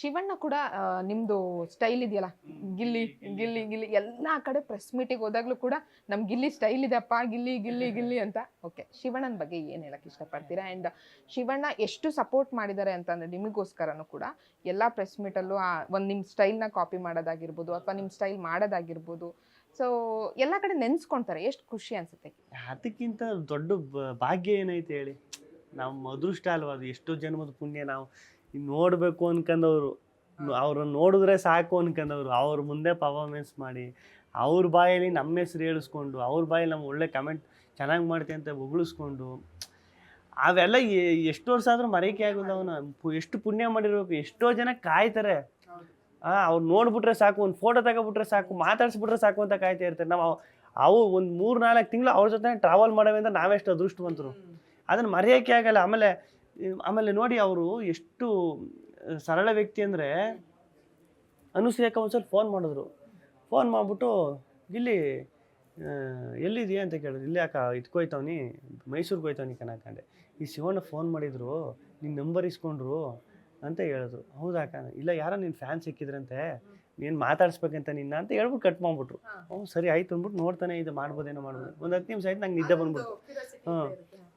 ಶಿವಣ್ಣ ಕೂಡ ನಿಮ್ದು ಸ್ಟೈಲ್ ಇದೆಯಲ್ಲ, ಗಿಲ್ಲಿ ಗಿಲ್ಲಿ ಗಿಲ್ಲಿ ಎಲ್ಲಾ ಕಡೆ ಪ್ರೆಸ್ ಮೀಟಿಗೆ ಹೋದಾಗ್ಲೂ ಕೂಡ ನಮ್ ಗಿಲ್ಲಿ ಸ್ಟೈಲ್ ಇದೆಪ್ಪ, ಗಿಲ್ಲಿ ಗಿಲ್ಲಿ ಗಿಲ್ಲಿ ಅಂತ. ಓಕೆ, ಶಿವಣ್ಣನ ಬಗ್ಗೆ ಏನ್ ಹೇಳಕ್ ಇಷ್ಟಪಡ್ತೀರಾ? ಅಂಡ್ ಶಿವಣ್ಣ ಎಷ್ಟು ಸಪೋರ್ಟ್ ಮಾಡಿದ್ದಾರೆ ಅಂತಂದ್ರೆ ನಿಮಗೋಸ್ಕರನು ಕೂಡ ಎಲ್ಲಾ ಪ್ರೆಸ್ ಮೀಟಲ್ಲೂ ಒಂದ್ ನಿಮ್ ಸ್ಟೈಲ್ನ ಕಾಪಿ ಮಾಡೋದಾಗಿರ್ಬೋದು ಅಥವಾ ನಿಮ್ ಸ್ಟೈಲ್ ಮಾಡೋದಾಗಿರ್ಬೋದು, ಸೊ ಎಲ್ಲಾ ಕಡೆ ನೆನ್ಸ್ಕೊಂತಾರೆ. ಎಷ್ಟು ಖುಷಿ ಅನ್ಸುತ್ತೆ. ಅದಕ್ಕಿಂತ ದೊಡ್ಡ ಭಾಗ್ಯ ಏನೈತೆ ಹೇಳಿ? ನಮ್ಮ ಅದೃಷ್ಟ ಅಲ್ವಾ ಅದು, ಎಷ್ಟೋ ಜನ್ಮದ ಪುಣ್ಯ. ನಾವು ನೋಡಬೇಕು ಅನ್ಕೊಂಡವ್ರು, ಅವ್ರನ್ನ ನೋಡಿದ್ರೆ ಸಾಕು ಅನ್ಕೊಂಡವ್ರು, ಅವ್ರ ಮುಂದೆ ಪರ್ಫಾರ್ಮೆನ್ಸ್ ಮಾಡಿ ಅವ್ರ ಬಾಯಲ್ಲಿ ನಮ್ಮ ಹೆಸ್ರು ಹೇಳಿಸ್ಕೊಂಡು, ಅವ್ರ ಬಾಯಲ್ಲಿ ನಮ್ಮ ಒಳ್ಳೆ ಕಮೆಂಟ್ ಚೆನ್ನಾಗಿ ಮಾಡ್ತೀವಿ ಅಂತ ಹೊಗಳಿಸ್ಕೊಂಡು, ಅವೆಲ್ಲ ಎಷ್ಟು ವರ್ಷ ಆದರೂ ಮರೆಯೋಕೆ ಆಗೋಲ್ಲ. ಅವನು ಎಷ್ಟು ಪುಣ್ಯ ಮಾಡಿರ್ಬೇಕು. ಎಷ್ಟೋ ಜನ ಕಾಯ್ತಾರೆ, ಅವ್ರು ನೋಡ್ಬಿಟ್ರೆ ಸಾಕು, ಒಂದು ಫೋಟೋ ತಗೊಬಿಟ್ರೆ ಸಾಕು, ಮಾತಾಡ್ಸ್ಬಿಟ್ರೆ ಸಾಕು ಅಂತ ಕಾಯ್ತಾ ಇರ್ತಾರೆ. ನಾವು ಅವು ಒಂದು 3-4 ತಿಂಗಳು ಅವ್ರ ಜೊತೆ ಟ್ರಾವೆಲ್ ಮಾಡವೆ ಅಂತ ನಾವೆಷ್ಟು ಅದೃಷ್ಟವಂತರು. ಅದನ್ನು ಮರೆಯೋಕ್ಕೆ ಆಗಲ್ಲ. ಆಮೇಲೆ ನೋಡಿ, ಅವರು ಎಷ್ಟು ಸರಳ ವ್ಯಕ್ತಿ ಅಂದರೆ, ಅನುಸೂಯಕ್ಕ ಒಂದ್ಸಲ ಫೋನ್ ಮಾಡಿದ್ರು. ಫೋನ್ ಮಾಡಿಬಿಟ್ಟು, ಗಿಲ್ಲಿ ಎಲ್ಲಿದೆಯಾ ಅಂತ ಕೇಳಿದ್ರು. ಇಲ್ಲಿ ಯಾಕೆ ಇಟ್ಕೊಯ್ತವನಿ, ಮೈಸೂರಿಗೆ ಹೋಯ್ತವನಿ ಕಣಕಂಡೆ. ಈ ಶಿವಣ್ಣ ಫೋನ್ ಮಾಡಿದ್ರು, ನಿನ್ನ ನಂಬರ್ ಇಸ್ಕೊಂಡ್ರು ಅಂತ ಹೇಳಿದ್ರು. ಹೌದಾಕ? ಇಲ್ಲ, ಯಾರೋ ನಿನ್ನ ಫ್ಯಾನ್ ಸಿಕ್ಕಿದ್ರಂತೆ, ನೀನು ಮಾತಾಡಿಸ್ಬೇಕಂತ ನಿನ್ನ ಅಂತ ಹೇಳ್ಬಿಟ್ಟು ಕಟ್ ಮಾಡಿಬಿಟ್ರು. ಹ್ಞೂ ಸರಿ ಆಯ್ತು ಅಂದ್ಬಿಟ್ಟು ನೋಡ್ತಾನೆ ಇದು ಮಾಡ್ಬೋದು. ಒಂದು 10 ನಿಮಿಷ ಆಯ್ತು, ನಂಗೆ ನಿದ್ದೆ ಬಂದ್ಬಿಡ್ತು.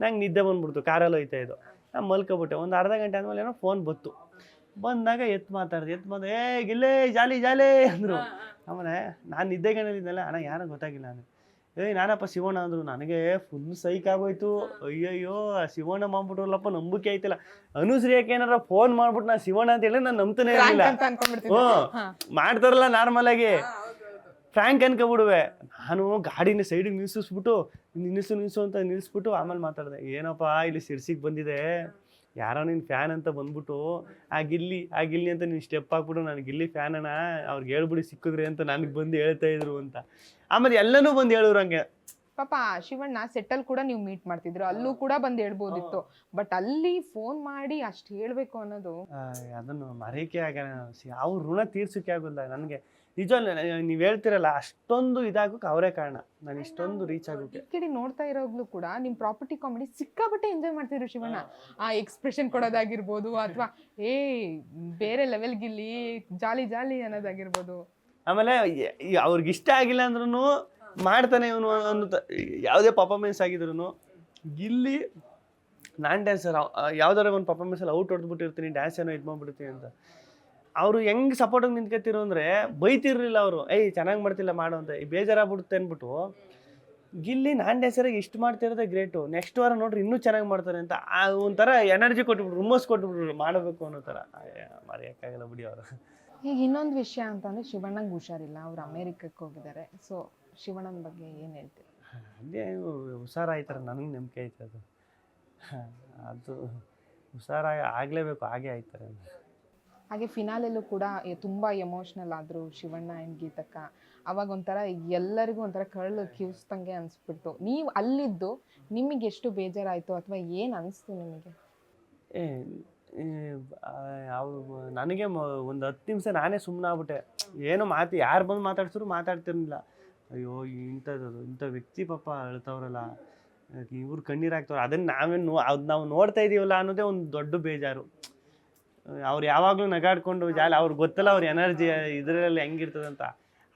ನಂಗೆ ನಿದ್ದೆ ಬಂದ್ಬಿಡ್ತು, ಕಾರಲ್ಲಿ ಹೋಯ್ತಾ ಇದ್ದು. ನಾನು ಮಲ್ಕೊಬಿಟ್ಟೆ. ಒಂದು ಅರ್ಧ ಗಂಟೆ ಆದಮೇಲೆ ಏನೋ ಫೋನ್ ಬಂದಾಗ ಮಾತಾಡ್ದೆ. ಏ ಗಿಲ್ಲೇ ಜಾಲಿ ಜಾಲಿ ಅಂದರು. ಆಮೇಲೆ ನಾನು ನಿದ್ದೆಗೇನಲ್ಲಿದ್ದಲ್ಲ, ಅಣ್ಣ ಯಾರೋ ಗೊತ್ತಾಗಿಲ್ಲ. ನಾನು ನಾನಪ್ಪ ಶಿವಣ್ಣ ಅಂದರು. ನನಗೆ ಫುಲ್ ಸೈಕ್ ಆಗೋಯ್ತು. ಅಯ್ಯಯ್ಯೋ, ಶಿವಣ್ಣ ಮಾಡ್ಬಿಟ್ರಲ್ಲಪ್ಪ, ನಂಬಿಕೆ ಆಯ್ತಿಲ್ಲ. ಅನುಶ್ರೀಯಕ್ಕೆ ಏನಾರ ಫೋನ್ ಮಾಡ್ಬಿಟ್ಟು ನಾನು ಶಿವಣ್ಣ ಅಂತ ಹೇಳಿ ನಾನು ನಂಬ್ತಾನೆ ಇರಲಿಲ್ಲ. ಮಾಡ್ತಾರಲ್ಲ ನಾರ್ಮಲ್ ಆಗಿ ಫ್ರ್ಯಾಂಕ್ ಅನ್ಕೊಬಿಡುವೆ. ನಾನು ಗಾಡಿನ ಸೈಡಿಗೆ ನಿಲ್ಲಿಸ್ಬಿಟ್ಟು ನಿಲ್ಲಿಸು ಅಂತ ನಿಲ್ಲಿಸ್ಬಿಟ್ಟು ಆಮೇಲೆ ಮಾತಾಡಿದೆ. ಏನಪ್ಪ ಇಲ್ಲಿ ಸಿರ್ಸಿಗೆ ಬಂದಿದೆ, ಯಾರೋ ನಿನ್ನ ಫ್ಯಾನ್ ಅಂತ ಬಂದ್ಬಿಟ್ಟು ಆ ಗಿಲ್ಲಿ ಅಂತ ನೀನು ಸ್ಟೆಪ್ ಹಾಕ್ಬಿಟ್ಟು ನಾನು ಗಿಲ್ಲಿ ಫ್ಯಾನ್ ಅಣ್ಣ, ಅವ್ರಿಗೆ ಹೇಳ್ಬಿಡಿ ಸಿಕ್ಕಿದ್ರಿ ಅಂತ ನನಗೆ ಬಂದು ಹೇಳ್ತಾ ಇದ್ರು ಅಂತ. ಆಮೇಲೆ ಎಲ್ಲನೂ ಬಂದು ಹೇಳೋರು ಹಂಗೆ. ಪಾಪ ಶಿವಣ್ಣ ಸೆಟ್ಟಲ್ ಕೂಡ ನೀವು ಮೀಟ್ ಮಾಡ್ತಿದ್ರು, ಅಲ್ಲೂ ಕೂಡ ಬಂದು ಹೇಳ್ಬೋದಿತ್ತು. ಬಟ್ ಅಲ್ಲಿ ಫೋನ್ ಮಾಡಿ ಅಷ್ಟು ಹೇಳ್ಬೇಕು ಅನ್ನೋದು, ಅದನ್ನು ಮರೆಯೋಕೆ ಆಗಲ್ಲ. ಅವ್ರ ಋಣ ತೀರ್ಸೋಕೆ ಆಗೋಲ್ಲ ನನಗೆ. ನಿಜವಲ್ಲ, ನೀವು ಹೇಳ್ತಿರಲ್ಲ, ಅಷ್ಟೊಂದು ಇದಾಗೋಕೆ ಅವರೇ ಕಾರಣ, ನಾನು ಇಷ್ಟೊಂದು ರೀಚ್ ಆಗೋಕೆ. ಈ ಕಡೆ ನೋಡ್ತಾ ಇರೋಗ್ಲೂ ಕೂಡ ನಿಮ್ ಪ್ರಾಪರ್ಟಿ ಕಾಮಿಡಿ ಸಿಕ್ಕಾಬಟ್ಟೆ ಎಂಜಾಯ್ ಮಾಡ್ತಿದ್ರು ಶಿವಣ್ಣ. ಆ ಎಕ್ಸ್ಪ್ರೆಷನ್ ಕೊಡೋದಾಗಿರ್ಬೋದು, ಅಥವಾ ಬೇರೆ ಲೆವೆಲ್ ಗಿಲ್ಲಿ ಜಾಲಿ ಜಾಲಿ ಅನ್ನೋದಾಗಿರ್ಬೋದು. ಆಮೇಲೆ ಅವ್ರಿಗೆ ಇಷ್ಟ ಆಗಿಲ್ಲ ಅಂದ್ರೂ ಮಾಡ್ತಾನೆ ಇವನು. ಒಂದು ಯಾವುದೇ ಪರ್ಫಾರ್ಮೆನ್ಸ್ ಆಗಿದ್ರು, ಗಿಲ್ಲಿ ನಾನು ಡ್ಯಾನ್ಸರ್, ಯಾವ್ದಾರ ಒಂದು ಪರ್ಫಾರ್ಮೆನ್ಸಲ್ಲಿ ಔಟ್ ಹೊಡೆದ್ಬಿಟ್ಟಿರ್ತೀನಿ, ಡ್ಯಾನ್ಸ್ ಏನೋ ಇದು ಮಾಡ್ಬಿಡ್ತೀನಿ ಅಂತ. ಅವರು ಹೆಂಗೆ ಸಪೋರ್ಟಾಗಿ ನಿಂತ್ಕೊತಿರೋ ಅಂದರೆ, ಬೈತಿರ್ಲಿಲ್ಲ ಅವರು. ಚೆನ್ನಾಗಿ ಮಾಡ್ತಿಲ್ಲ ಮಾಡು ಅಂತ. ಬೇಜಾರಾಗ್ಬಿಡುತ್ತೆ ಅಂದ್ಬಿಟ್ಟು, ಗಿಲ್ಲಿ ನಾನು ಡ್ಯಾನ್ಸರಾಗಿ ಇಷ್ಟು ಮಾಡ್ತಿರೋದೇ ಗ್ರೇಟು, ನೆಕ್ಸ್ಟ್ ವಾರ ನೋಡ್ರಿ ಇನ್ನೂ ಚೆನ್ನಾಗಿ ಮಾಡ್ತಾರೆ ಅಂತ ಒಂಥರ ಎನರ್ಜಿ ಕೊಟ್ಬಿಟ್ರು, ಹುಮ್ಮಸ್ ಕೊಟ್ಬಿಟ್ರು, ಮಾಡಬೇಕು ಅನ್ನೋ ಥರ. ಮರೆಯೋಕ್ಕಾಗಲ್ಲ ಬಿಡಿ ಅವರು. ಈಗ ಇನ್ನೊಂದು ವಿಷಯ ಅಂತಂದರೆ, ಶಿವಣ್ಣಂಗೆ ಹುಷಾರಿಲ್ಲ, ಅವ್ರು ಅಮೇರಿಕಕ್ಕೆ ಹೋಗಿದ್ದಾರೆ. ಸೊ ಶಿವಣ್ಣನ ಬಗ್ಗೆ ಏನು ಹೇಳ್ತೀವಿ? ಅದೇ ಹುಷಾರಾಯ್ತಾರೆ, ನನಗೆ ನಂಬಿಕೆ ಐತೆ ಅದು ಹುಷಾರಾಗಿ ಆಗಲೇಬೇಕು, ಹಾಗೆ ಆಯ್ತಾರೆ. ಹಾಗೆ ಫಿನಾಲೆಲ್ಲೂ ಕೂಡ ತುಂಬ ಎಮೋಷ್ನಲ್ ಆದರು ಶಿವಣ್ಣ ಆ್ಯಂಡ್ ಗೀತಕ್ಕ. ಅವಾಗ ಒಂಥರ ಎಲ್ಲರಿಗೂ ಒಂಥರ ಕರಳು ಕಿವಿಸ್ದಂಗೆ ಅನಿಸ್ಬಿಡ್ತು. ನೀವು ಅಲ್ಲಿದ್ದು ನಿಮಗೆ ಎಷ್ಟು ಬೇಜಾರಾಯಿತು ಅಥವಾ ಏನು ಅನಿಸ್ತು ನಿಮಗೆ? ನನಗೆ ಒಂದು 10 ನಿಮಿಷ ನಾನೇ ಸುಮ್ಮನೆ ಆಗ್ಬಿಟ್ಟೆ. ಏನೋ ಯಾರು ಬಂದು ಮಾತಾಡ್ತಿರ್ಲಿಲ್ಲ. ಅಯ್ಯೋ, ಇಂಥ ವ್ಯಕ್ತಿ ಪಾಪ ಅಳ್ತವ್ರಲ್ಲ, ಇವ್ರು ಕಣ್ಣೀರಾಗ್ತವ್ರು, ಅದನ್ನು ನಾವು ನೋಡ್ತಾ ಇದೀವಲ್ಲ ಅನ್ನೋದೇ ಒಂದು ದೊಡ್ಡ ಬೇಜಾರು. ಅವ್ರು ಯಾವಾಗಲೂ ನಗಾಡ್ಕೊಂಡು ಜಾಲಿ, ಅವ್ರಿಗೆ ಗೊತ್ತಲ್ಲ ಅವ್ರ ಎನರ್ಜಿ ಇದರಲ್ಲಿ ಹೆಂಗಿರ್ತದಂತ.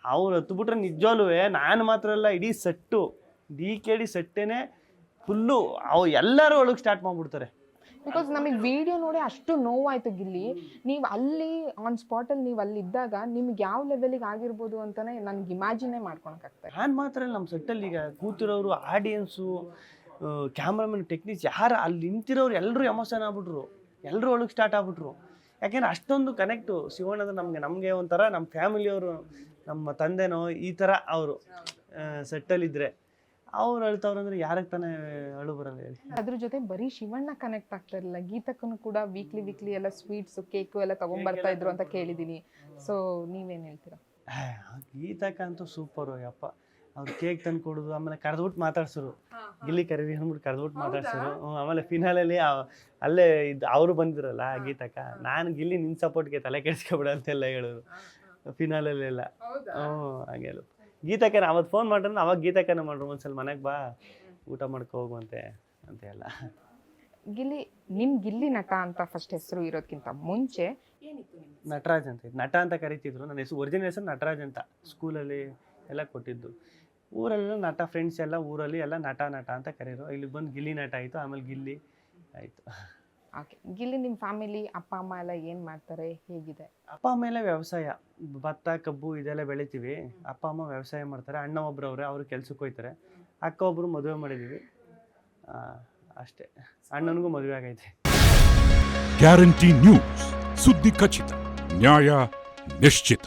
ಅವ್ರು ಹತ್ಬಿಟ್ರೆ ನಿಜವಲ್ಲೂ ನಾನು ಮಾತ್ರ ಅಲ್ಲ, ಇಡೀ ಸೆಟ್ಟು DKD ಸೆಟ್ಟೇನೆ ಫುಲ್ಲು ಎಲ್ಲರೂ ಒಳಗೆ ಸ್ಟಾರ್ಟ್ ಮಾಡ್ಬಿಡ್ತಾರೆ. ಬಿಕಾಸ್ ನಮಗೆ ವಿಡಿಯೋ ನೋಡಿ ಅಷ್ಟು ನೋವಾಯ್ತು ಗಿಲ್ಲಿ. ನೀವು ಅಲ್ಲಿ ಆನ್ ಸ್ಪಾಟಲ್ಲಿ ನೀವು ಅಲ್ಲಿ ಇದ್ದಾಗ ನಿಮ್ಗೆ ಯಾವ ಲೆವೆಲಿಗೆ ಆಗಿರ್ಬೋದು ಅಂತಲೇ ನನಗೆ ಇಮ್ಯಾಜಿನೇ ಮಾಡ್ಕೊಳಕ್ಕಾಗ್ತದೆ. ನಾನು ಮಾತ್ರ ನಮ್ಮ ಸೆಟ್ಟಲ್ಲಿ ಈಗ ಕೂತಿರೋರು, ಆಡಿಯನ್ಸು, ಕ್ಯಾಮ್ರಾಮನ್, ಟೆಕ್ನಿಕ್ಸ್, ಯಾರು ಅಲ್ಲಿ ನಿಂತಿರೋರು ಎಲ್ಲರೂ ಎಮೋಷನ್ ಆಗ್ಬಿಟ್ರು, ಎಲ್ಲರೂ ಒಳಗೆ ಸ್ಟಾರ್ಟ್ ಆಗ್ಬಿಟ್ರು. ಯಾಕೆಂದ್ರೆ ಅಷ್ಟೊಂದು ಕನೆಕ್ಟು ಶಿವಣ್ಣ ನಮಗೆ ಒಂಥರ ನಮ್ಮ ಫ್ಯಾಮಿಲಿಯವರು, ನಮ್ಮ ತಂದೆನೋ ಈ ಥರ ಅವರು ಸೆಟ್ಟಲ್ಲಿದ್ದರೆ. ಅವ್ರು ಅಳ್ತವ್ರಂದ್ರೆ ಯಾರಿಗೆ ತಾನೇ ಅಳು ಬರಲ್ಲ ಹೇಳಿ. ಅದ್ರ ಜೊತೆ ಬರೀ ಶಿವಣ್ಣ ಕನೆಕ್ಟ್ ಆಗ್ತಾ ಇರಲಿಲ್ಲ, ಗೀತಕ್ಕೂ ಕೂಡ ವೀಕ್ಲಿ ಎಲ್ಲ ಸ್ವೀಟ್ಸು, ಕೇಕು ಎಲ್ಲ ತೊಗೊಂಬರ್ತಾ ಇದ್ರು ಅಂತ ಕೇಳಿದ್ದೀನಿ. ಸೊ ನೀವೇನು ಹೇಳ್ತೀರಾ? ಗೀತಕ್ಕ ಅಂತೂ ಸೂಪರು ಯಪ್ಪ. ಅವ್ರು ಕೇಕ್ ತಂದು ಕೊಡೋದು, ಆಮೇಲೆ ಕರೆದ್ಬಿಟ್ಟು ಮಾತಾಡ್ಸೋರು, ಗಿಲ್ಲಿ ಕರೀರಿ ಅಂದ್ಬಿಟ್ಟು ಕರೆದ್ಬಿಟ್ಟು ಮಾತಾಡ್ಸೋರು. ಆಮೇಲೆ ಫಿನಾಲಲ್ಲಿ ಅಲ್ಲೇ ಅವರು ಬಂದಿರಲ್ಲ ಗೀತಕ್ಕ, ನಾನು ಗಿಲ್ಲಿ ನಿನ್ನ ಸಪೋರ್ಟ್ಗೆ ತಲೆ ಕೆಡಿಸ್ಕೊಬಿಡ ಅಂತೆಲ್ಲ ಹೇಳೋರು ಫಿನಾಲಲ್ಲೆಲ್ಲ. ಹಾಗೆಲ್ಲ ಗೀತಕ್ಕನ ಅವತ್ತು ಫೋನ್ ಮಾಡ್ರೆ ಅವಾಗ ಗೀತಕ್ಕನ ಮಾಡ್ರು, ಒಂದ್ಸಲ ಮನೆಗೆ ಬಾ ಊಟ ಮಾಡ್ಕೊ ಹೋಗುವಂತೆ ಅಂತ ಎಲ್ಲ. ಗಿಲ್ಲಿ ಗಿಲ್ಲಿ ನಟ ಅಂತ ಫಸ್ಟ್ ಹೆಸರು ಇರೋದಕ್ಕಿಂತ ಮುಂಚೆ ನಟರಾಜ್ ಅಂತ ನಟ ಅಂತ ಕರಿತಿದ್ರು. ನನ್ನ ಹೆಸರು ಒರಿಜಿನಲ್ ಹೆಸರು ನಟರಾಜ್ ಅಂತ ಸ್ಕೂಲಲ್ಲಿ ಎಲ್ಲ ಕೊಟ್ಟಿದ್ದು. ಊರಲ್ಲೆಲ್ಲ ನಟ ಫ್ರೆಂಡ್ಸ್ ಎಲ್ಲ ಊರಲ್ಲಿ ಎಲ್ಲ ನಟ ಅಂತ ಕರೀರು. ಇಲ್ಲಿ ಬಂದು ಗಿಲ್ಲಿ ನಟ ಆಯಿತು, ಆಮೇಲೆ ಗಿಲ್ಲಿ ಆಯಿತು. ಓಕೆ, ಗಿಲ್ಲಿ ನಿಮ್ಮ ಫ್ಯಾಮಿಲಿ ಅಪ್ಪ ಅಮ್ಮ ಎಲ್ಲ ಏನು ಮಾಡ್ತಾರೆ, ಹೇಗಿದೆ? ಅಪ್ಪ ಅಮ್ಮ ಎಲ್ಲ ವ್ಯವಸಾಯ, ಭತ್ತ ಕಬ್ಬು ಇದೆಲ್ಲ ಬೆಳಿತೀವಿ. ಅಪ್ಪ ಅಮ್ಮ ವ್ಯವಸಾಯ ಮಾಡ್ತಾರೆ. ಅಣ್ಣ ಒಬ್ರು ಅವ್ರೆ, ಅವರು ಕೆಲ್ಸಕ್ಕೆ ಹೋಗ್ತಾರೆ. ಅಕ್ಕ ಒಬ್ಬರು ಮದುವೆ ಮಾಡಿದ್ದೀವಿ, ಅಷ್ಟೇ. ಅಣ್ಣನಿಗೂ ಮದುವೆ ಆಗೈತೆ. ಗ್ಯಾರಂಟಿ ನ್ಯೂಸ್, ಸುದ್ದಿ ಖಚಿತ, ನ್ಯಾಯ ನಿಶ್ಚಿತ.